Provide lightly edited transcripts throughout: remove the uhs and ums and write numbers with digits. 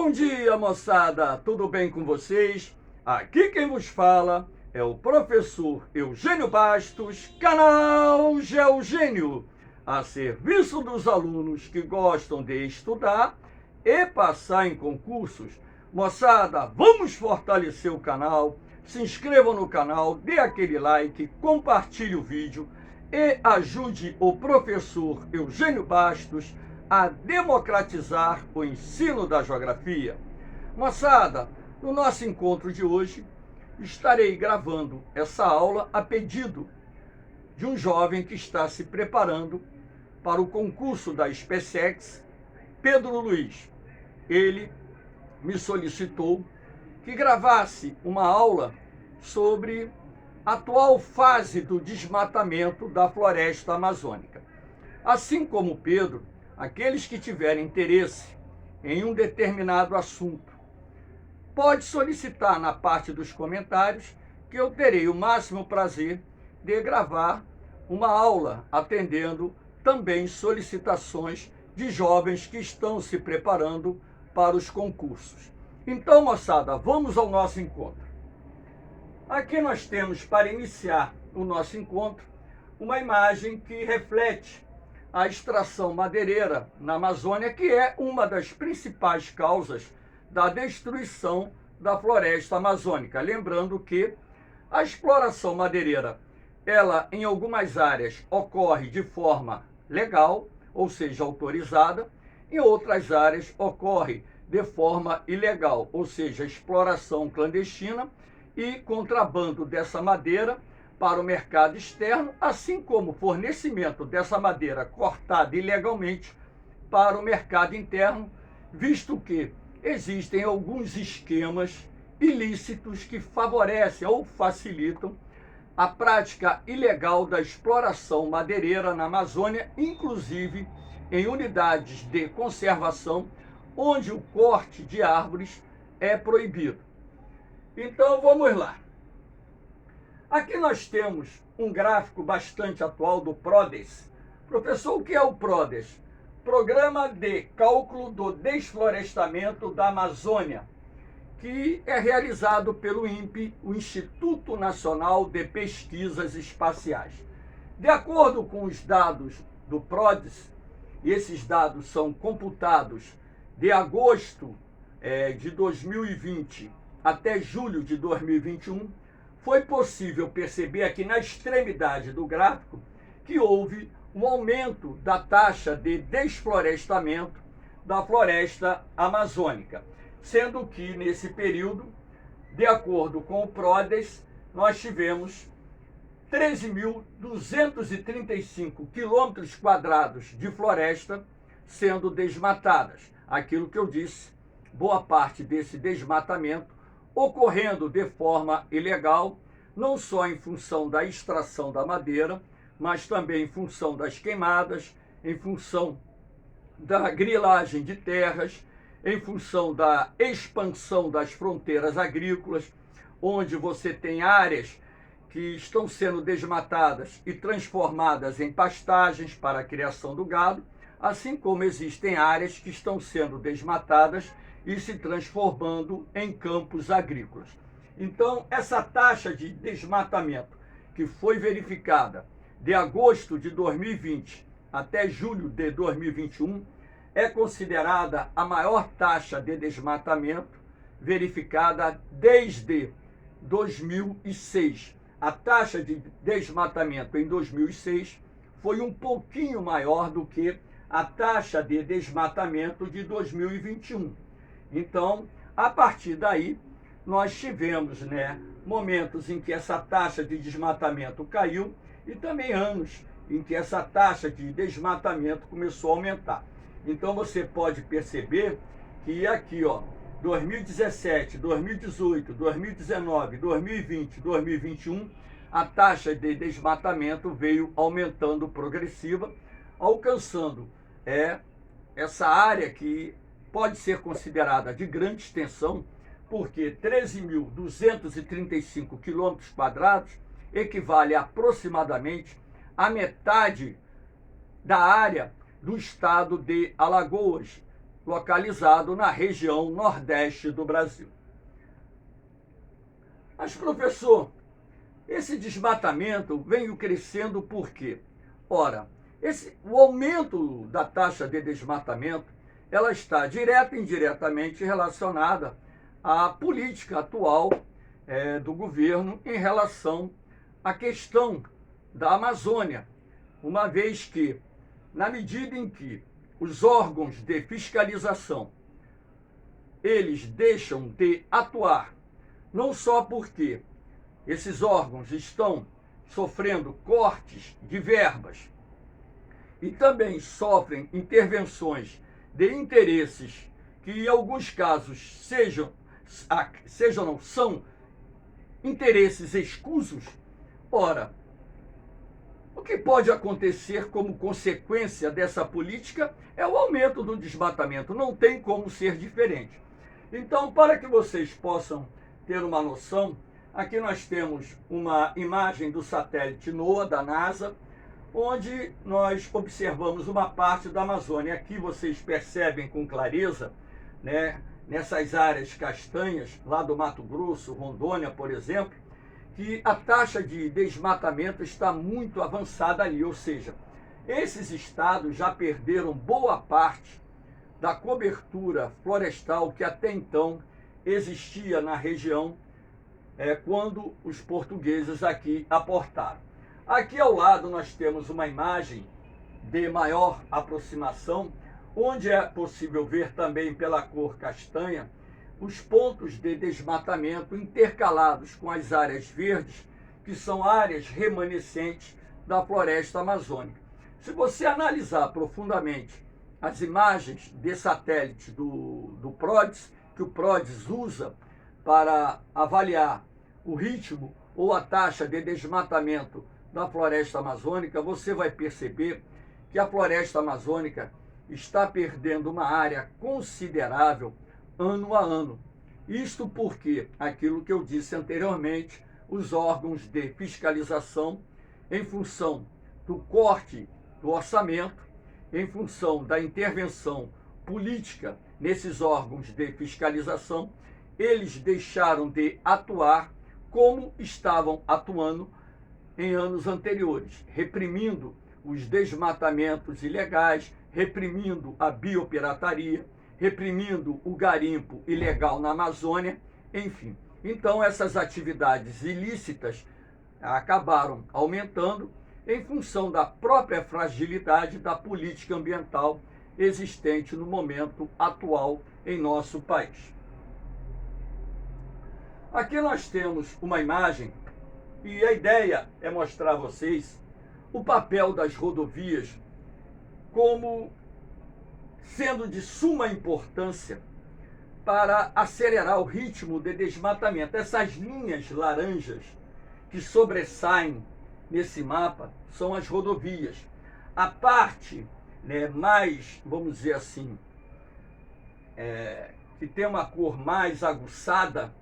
Bom dia, moçada! Tudo bem com vocês? Aqui quem vos fala é o professor Eugênio Bastos, canal Geogênio, a serviço dos alunos que gostam de estudar e passar em concursos. Moçada, vamos fortalecer o canal, se inscrevam no canal, dê aquele like, compartilhe o vídeo e ajude o professor Eugênio Bastos a democratizar o ensino da geografia. Moçada, no nosso encontro de hoje, estarei gravando essa aula a pedido de um jovem que está se preparando para o concurso da SpaceX, Pedro Luiz. Ele me solicitou que gravasse uma aula sobre a atual fase do desmatamento da floresta amazônica. Assim como Pedro, aqueles que tiverem interesse em um determinado assunto, pode solicitar na parte dos comentários que eu terei o máximo prazer de gravar uma aula atendendo também solicitações de jovens que estão se preparando para os concursos. Então, moçada, vamos ao nosso encontro. Aqui nós temos, para iniciar o nosso encontro, uma imagem que reflete a extração madeireira na Amazônia, que é uma das principais causas da destruição da floresta amazônica. Lembrando que a exploração madeireira, ela em algumas áreas ocorre de forma legal, ou seja, autorizada, em outras áreas ocorre de forma ilegal, ou seja, exploração clandestina e contrabando dessa madeira para o mercado externo, assim como fornecimento dessa madeira cortada ilegalmente para o mercado interno, visto que existem alguns esquemas ilícitos que favorecem ou facilitam a prática ilegal da exploração madeireira na Amazônia, inclusive em unidades de conservação, onde o corte de árvores é proibido. Então vamos lá. Aqui nós temos um gráfico bastante atual do PRODES. Professor, o que é o PRODES? Programa de Cálculo do Desflorestamento da Amazônia, que é realizado pelo INPE, o Instituto Nacional de Pesquisas Espaciais. De acordo com os dados do PRODES, e esses dados são computados de agosto de 2020 até julho de 2021, foi possível perceber aqui na extremidade do gráfico que houve um aumento da taxa de desflorestamento da floresta amazônica, sendo que nesse período, de acordo com o PRODES, nós tivemos 13.235 quilômetros quadrados de floresta sendo desmatadas. Aquilo que eu disse, boa parte desse desmatamento ocorrendo de forma ilegal, não só em função da extração da madeira, mas também em função das queimadas, em função da grilagem de terras, em função da expansão das fronteiras agrícolas, onde você tem áreas que estão sendo desmatadas e transformadas em pastagens para a criação do gado, assim como existem áreas que estão sendo desmatadas e se transformando em campos agrícolas. Então, essa taxa de desmatamento que foi verificada de agosto de 2020 até julho de 2021 é considerada a maior taxa de desmatamento verificada desde 2006. A taxa de desmatamento em 2006 foi um pouquinho maior do que a taxa de desmatamento de 2021. Então, a partir daí, nós tivemos momentos em que essa taxa de desmatamento caiu e também anos em que essa taxa de desmatamento começou a aumentar. Então, você pode perceber que aqui, 2017, 2018, 2019, 2020, 2021, a taxa de desmatamento veio aumentando progressiva, alcançando essa área que pode ser considerada de grande extensão, porque 13.235 quilômetros quadrados equivale aproximadamente à metade da área do estado de Alagoas, localizado na região nordeste do Brasil. Mas, professor, esse desmatamento vem crescendo por quê? Ora, o aumento da taxa de desmatamento, ela está direta e indiretamente relacionada à política atual do governo em relação à questão da Amazônia, uma vez que, na medida em que os órgãos de fiscalização, eles deixam de atuar, não só porque esses órgãos estão sofrendo cortes de verbas e também sofrem intervenções de interesses que, em alguns casos, são interesses escusos. Ora, o que pode acontecer como consequência dessa política é o aumento do desmatamento. Não tem como ser diferente. Então, para que vocês possam ter uma noção, aqui nós temos uma imagem do satélite NOAA da NASA, onde nós observamos uma parte da Amazônia. Aqui vocês percebem com clareza, né, nessas áreas castanhas, lá do Mato Grosso, Rondônia, por exemplo, que a taxa de desmatamento está muito avançada ali, ou seja, esses estados já perderam boa parte da cobertura florestal que até então existia na região quando os portugueses aqui aportaram. Aqui ao lado nós temos uma imagem de maior aproximação, onde é possível ver também pela cor castanha os pontos de desmatamento intercalados com as áreas verdes, que são áreas remanescentes da floresta amazônica. Se você analisar profundamente as imagens de satélite do PRODES, que o PRODES usa para avaliar o ritmo ou a taxa de desmatamento da floresta amazônica, você vai perceber que a floresta amazônica está perdendo uma área considerável ano a ano. Isto porque, aquilo que eu disse anteriormente, os órgãos de fiscalização, em função do corte do orçamento, em função da intervenção política nesses órgãos de fiscalização, eles deixaram de atuar como estavam atuando em anos anteriores, reprimindo os desmatamentos ilegais, reprimindo a biopirataria, reprimindo o garimpo ilegal na Amazônia, enfim. Então, essas atividades ilícitas acabaram aumentando em função da própria fragilidade da política ambiental existente no momento atual em nosso país. Aqui nós temos uma imagem e a ideia é mostrar a vocês o papel das rodovias como sendo de suma importância para acelerar o ritmo de desmatamento. Essas linhas laranjas que sobressaem nesse mapa são as rodovias. A parte mais, vamos dizer assim, que tem uma cor mais aguçada,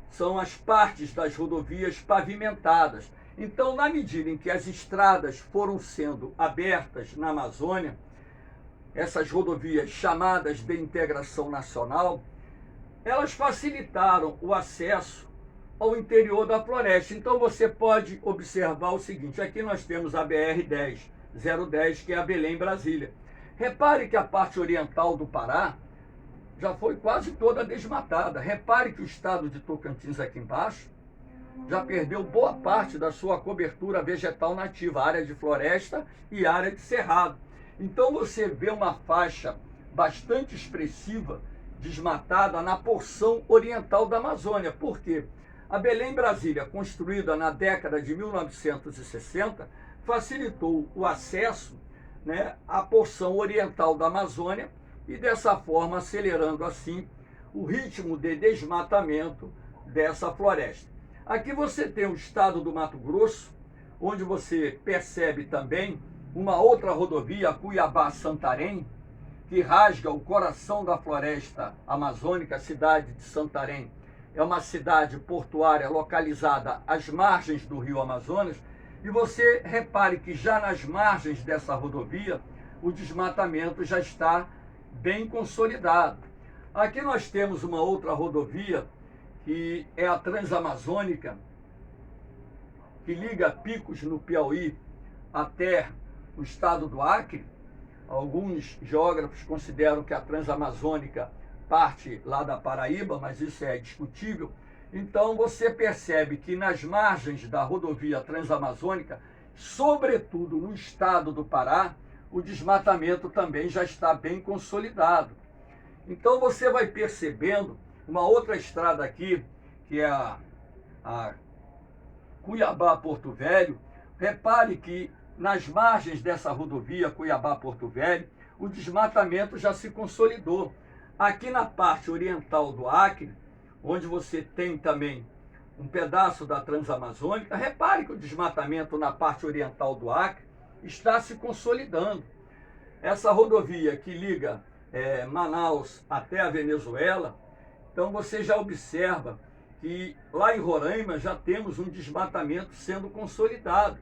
são as partes das rodovias pavimentadas. Então, na medida em que as estradas foram sendo abertas na Amazônia, essas rodovias chamadas de integração nacional, elas facilitaram o acesso ao interior da floresta. Então você pode observar o seguinte, aqui nós temos a BR-010, que é a Belém-Brasília. Repare que a parte oriental do Pará já foi quase toda desmatada. Repare que o estado de Tocantins aqui embaixo já perdeu boa parte da sua cobertura vegetal nativa, área de floresta e área de cerrado. Então você vê uma faixa bastante expressiva desmatada na porção oriental da Amazônia. Por quê? A Belém-Brasília, construída na década de 1960, facilitou o acesso à porção oriental da Amazônia e dessa forma acelerando assim o ritmo de desmatamento dessa floresta. Aqui você tem o estado do Mato Grosso, onde você percebe também uma outra rodovia, Cuiabá-Santarém, que rasga o coração da floresta amazônica. A cidade de Santarém é uma cidade portuária localizada às margens do rio Amazonas, e você repare que já nas margens dessa rodovia, o desmatamento já está bem consolidado. Aqui nós temos uma outra rodovia, que é a Transamazônica, que liga Picos, no Piauí, até o estado do Acre. Alguns geógrafos consideram que a Transamazônica parte lá da Paraíba, mas isso é discutível. Então você percebe que nas margens da rodovia Transamazônica, sobretudo no estado do Pará, o desmatamento também já está bem consolidado. Então você vai percebendo uma outra estrada aqui, que é a Cuiabá-Porto Velho. Repare que nas margens dessa rodovia Cuiabá-Porto Velho, o desmatamento já se consolidou. Aqui na parte oriental do Acre, onde você tem também um pedaço da Transamazônica, repare que o desmatamento na parte oriental do Acre está se consolidando. Essa rodovia que liga Manaus até a Venezuela, então você já observa que lá em Roraima já temos um desmatamento sendo consolidado.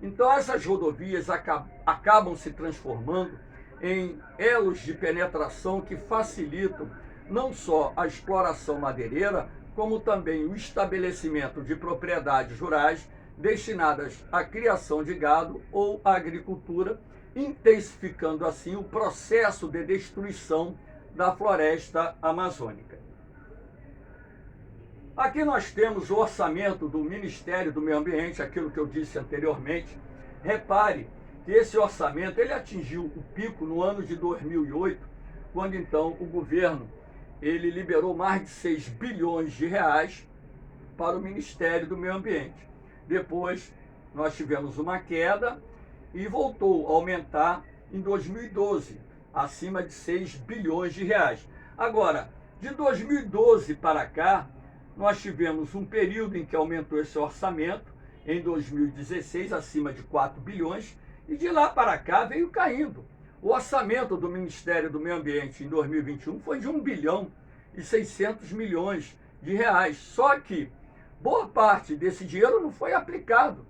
Então essas rodovias acabam se transformando em elos de penetração que facilitam não só a exploração madeireira, como também o estabelecimento de propriedades rurais destinadas à criação de gado ou à agricultura, intensificando assim o processo de destruição da floresta amazônica. Aqui nós temos o orçamento do Ministério do Meio Ambiente, aquilo que eu disse anteriormente. Repare que esse orçamento ele atingiu o pico no ano de 2008, quando então o governo ele liberou mais de 6 bilhões de reais para o Ministério do Meio Ambiente. Depois nós tivemos uma queda e voltou a aumentar em 2012, acima de 6 bilhões de reais. Agora, de 2012 para cá, nós tivemos um período em que aumentou esse orçamento, em 2016, acima de 4 bilhões, e de lá para cá veio caindo. O orçamento do Ministério do Meio Ambiente em 2021 foi de 1 bilhão e 600 milhões de reais. Só que boa parte desse dinheiro não foi aplicado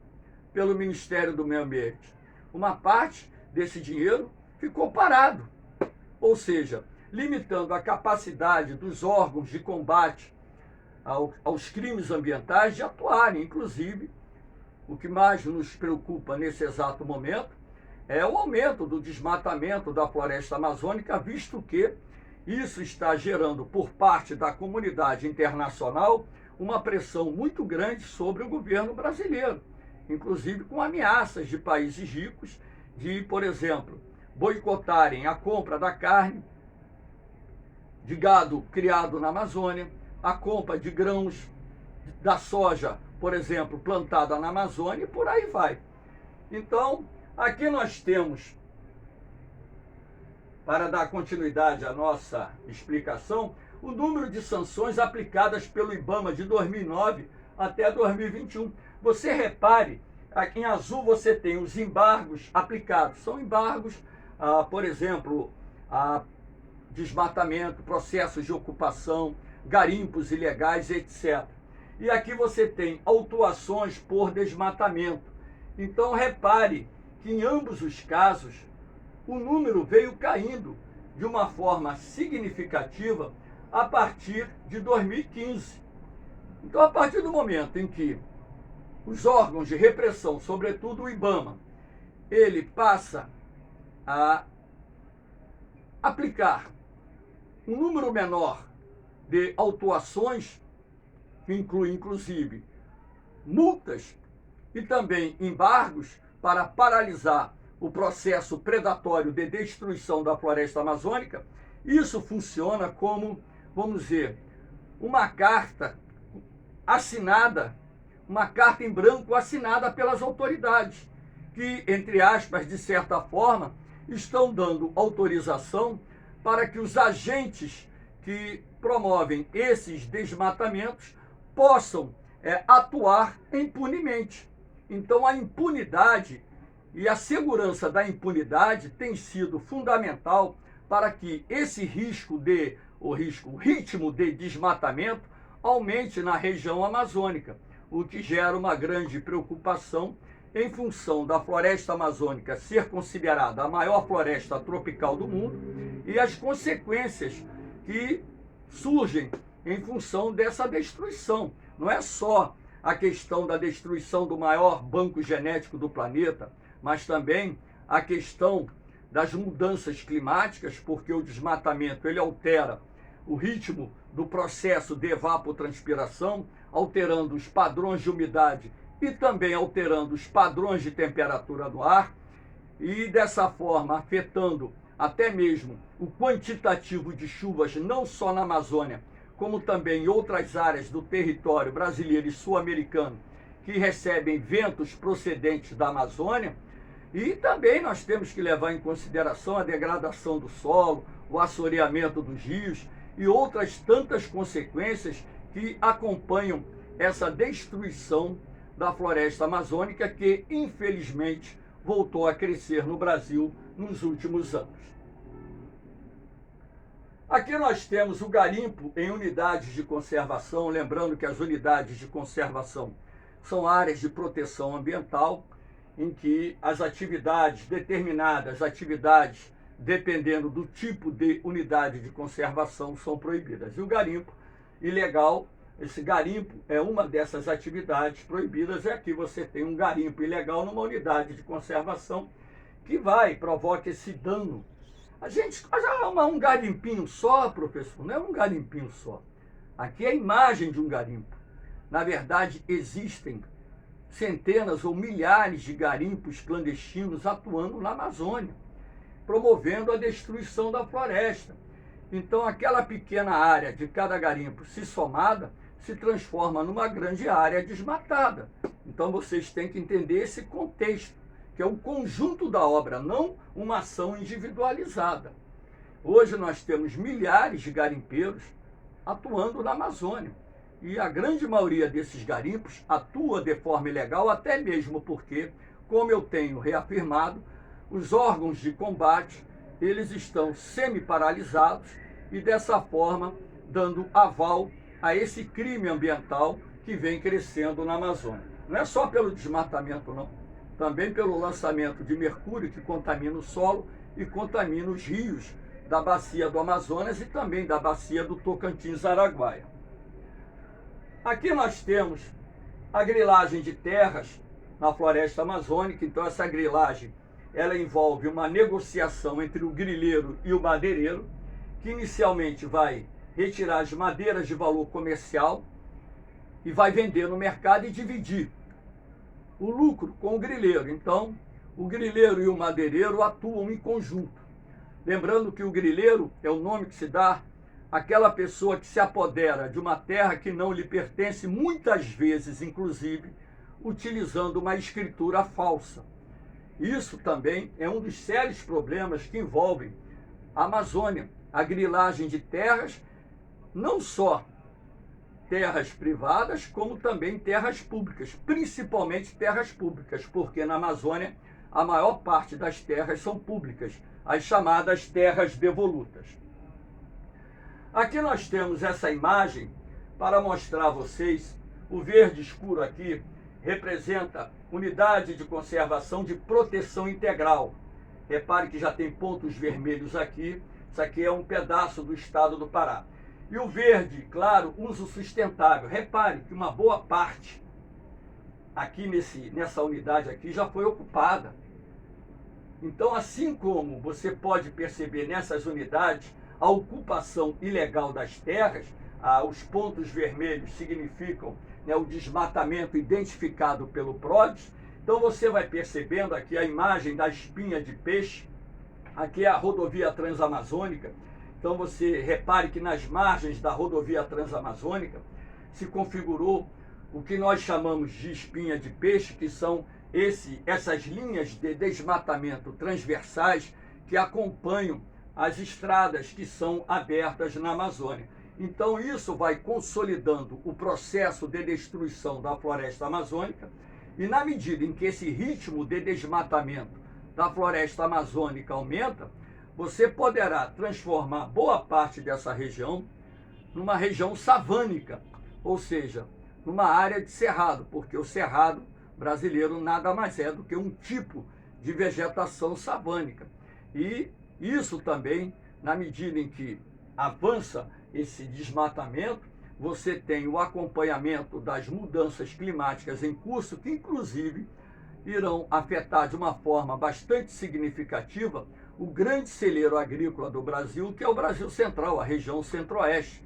pelo Ministério do Meio Ambiente. Uma parte desse dinheiro ficou parado, ou seja, limitando a capacidade dos órgãos de combate aos crimes ambientais de atuarem. Inclusive, o que mais nos preocupa nesse exato momento é o aumento do desmatamento da floresta amazônica, visto que isso está gerando, por parte da comunidade internacional, uma pressão muito grande sobre o governo brasileiro, inclusive com ameaças de países ricos de, por exemplo, boicotarem a compra da carne de gado criado na Amazônia, a compra de grãos da soja, por exemplo, plantada na Amazônia, e por aí vai. Então, aqui nós temos, para dar continuidade à nossa explicação, o número de sanções aplicadas pelo IBAMA de 2009 até 2021. Você repare, aqui em azul você tem os embargos aplicados. São embargos, por exemplo, a desmatamento, processos de ocupação, garimpos ilegais, etc. E aqui você tem autuações por desmatamento. Então repare que em ambos os casos o número veio caindo de uma forma significativa a partir de 2015. Então, a partir do momento em que os órgãos de repressão, sobretudo o IBAMA, ele passa a aplicar um número menor de autuações, que inclui inclusive multas e também embargos para paralisar o processo predatório de destruição da floresta amazônica, isso funciona como, vamos dizer, uma carta assinada, uma carta em branco assinada pelas autoridades, que, entre aspas, de certa forma, estão dando autorização para que os agentes que promovem esses desmatamentos possam atuar impunemente. Então, a impunidade e a segurança da impunidade tem sido fundamental para que esse o ritmo de desmatamento aumente na região amazônica, o que gera uma grande preocupação em função da floresta amazônica ser considerada a maior floresta tropical do mundo e as consequências que surgem em função dessa destruição. Não é só a questão da destruição do maior banco genético do planeta, mas também a questão das mudanças climáticas, porque o desmatamento ele altera o ritmo do processo de evapotranspiração, alterando os padrões de umidade e também alterando os padrões de temperatura do ar, e dessa forma afetando até mesmo o quantitativo de chuvas, não só na Amazônia, como também em outras áreas do território brasileiro e sul-americano, que recebem ventos procedentes da Amazônia. E também nós temos que levar em consideração a degradação do solo, o assoreamento dos rios e outras tantas consequências que acompanham essa destruição da floresta amazônica, que infelizmente voltou a crescer no Brasil nos últimos anos. Aqui nós temos o garimpo em unidades de conservação, lembrando que as unidades de conservação são áreas de proteção ambiental, em que as atividades, determinadas atividades, dependendo do tipo de unidade de conservação, são proibidas. E o garimpo ilegal, esse garimpo é uma dessas atividades proibidas, é aqui você tem um garimpo ilegal numa unidade de conservação que provoca esse dano. A gente, um garimpinho só, professor, não é um garimpinho só. Aqui é a imagem de um garimpo. Na verdade, existem centenas ou milhares de garimpos clandestinos atuando na Amazônia, promovendo a destruição da floresta. Então, aquela pequena área de cada garimpo, se somada, se transforma numa grande área desmatada. Então, vocês têm que entender esse contexto, que é o conjunto da obra, não uma ação individualizada. Hoje nós temos milhares de garimpeiros atuando na Amazônia. E a grande maioria desses garimpos atua de forma ilegal, até mesmo porque, como eu tenho reafirmado, os órgãos de combate, eles estão semi-paralisados e dessa forma dando aval a esse crime ambiental que vem crescendo na Amazônia. Não é só pelo desmatamento, não. Também pelo lançamento de mercúrio que contamina o solo e contamina os rios da bacia do Amazonas e também da bacia do Tocantins-Araguaia. Aqui nós temos a grilagem de terras na floresta amazônica. Então essa grilagem, ela envolve uma negociação entre o grileiro e o madeireiro, que inicialmente vai retirar as madeiras de valor comercial e vai vender no mercado e dividir o lucro com o grileiro. Então, o grileiro e o madeireiro atuam em conjunto. Lembrando que o grileiro é o nome que se dá àquela pessoa que se apodera de uma terra que não lhe pertence, muitas vezes, inclusive, utilizando uma escritura falsa. Isso também é um dos sérios problemas que envolvem a Amazônia, a grilagem de terras, não só terras privadas, como também terras públicas, principalmente terras públicas, porque na Amazônia a maior parte das terras são públicas, as chamadas terras devolutas. Aqui nós temos essa imagem para mostrar a vocês, o verde escuro aqui representa unidade de conservação de proteção integral. Repare que já tem pontos vermelhos aqui, isso aqui é um pedaço do estado do Pará. E o verde, claro, uso sustentável. Repare que uma boa parte aqui nessa unidade aqui já foi ocupada. Então, assim como você pode perceber nessas unidades a ocupação ilegal das terras, os pontos vermelhos significam, né, o desmatamento identificado pelo PRODES. Então você vai percebendo aqui a imagem da espinha de peixe, aqui é a rodovia transamazônica. Então você repare que nas margens da rodovia transamazônica se configurou o que nós chamamos de espinha de peixe, que são essas linhas de desmatamento transversais que acompanham as estradas que são abertas na Amazônia. Então isso vai consolidando o processo de destruição da floresta amazônica, e na medida em que esse ritmo de desmatamento da floresta amazônica aumenta, você poderá transformar boa parte dessa região numa região savânica, ou seja, numa área de cerrado, porque o cerrado brasileiro nada mais é do que um tipo de vegetação savânica. E isso também na medida em que avança esse desmatamento, você tem o acompanhamento das mudanças climáticas em curso, que inclusive irão afetar de uma forma bastante significativa o grande celeiro agrícola do Brasil, que é o Brasil Central, a região centro-oeste,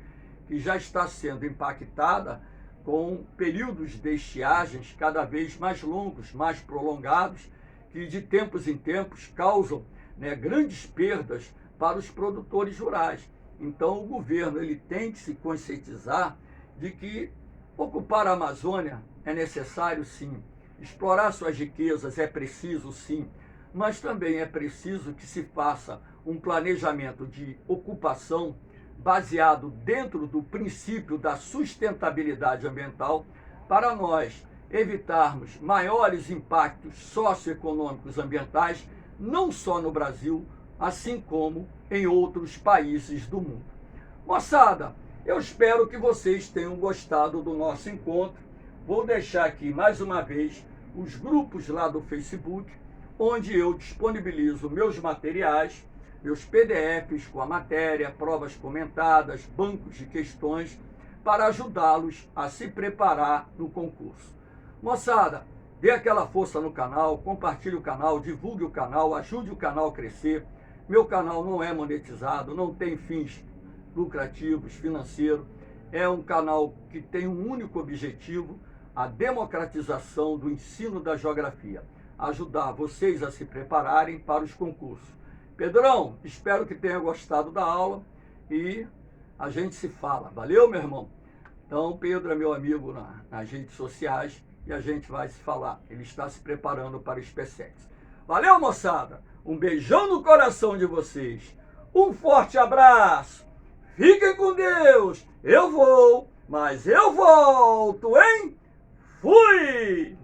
que já está sendo impactada com períodos de estiagens cada vez mais longos, mais prolongados, que de tempos em tempos causam, grandes perdas para os produtores rurais. Então o governo ele tem que se conscientizar de que ocupar a Amazônia é necessário sim, explorar suas riquezas é preciso sim, mas também é preciso que se faça um planejamento de ocupação baseado dentro do princípio da sustentabilidade ambiental para nós evitarmos maiores impactos socioeconômicos ambientais, não só no Brasil, assim como em outros países do mundo. Moçada, eu espero que vocês tenham gostado do nosso encontro. Vou deixar aqui mais uma vez os grupos lá do Facebook, onde eu disponibilizo meus materiais, meus PDFs com a matéria, provas comentadas, bancos de questões, para ajudá-los a se preparar no concurso. Moçada, dê aquela força no canal, compartilhe o canal, divulgue o canal, ajude o canal a crescer. Meu canal não é monetizado, não tem fins lucrativos, financeiros. É um canal que tem um único objetivo, a democratização do ensino da geografia. Ajudar vocês a se prepararem para os concursos. Pedrão, espero que tenha gostado da aula e a gente se fala. Valeu, meu irmão? Então, Pedro é meu amigo nas redes sociais e a gente vai se falar. Ele está se preparando para o SpaceX. Valeu, moçada! Um beijão no coração de vocês. Um forte abraço. Fiquem com Deus. Eu vou, mas eu volto, hein? Fui!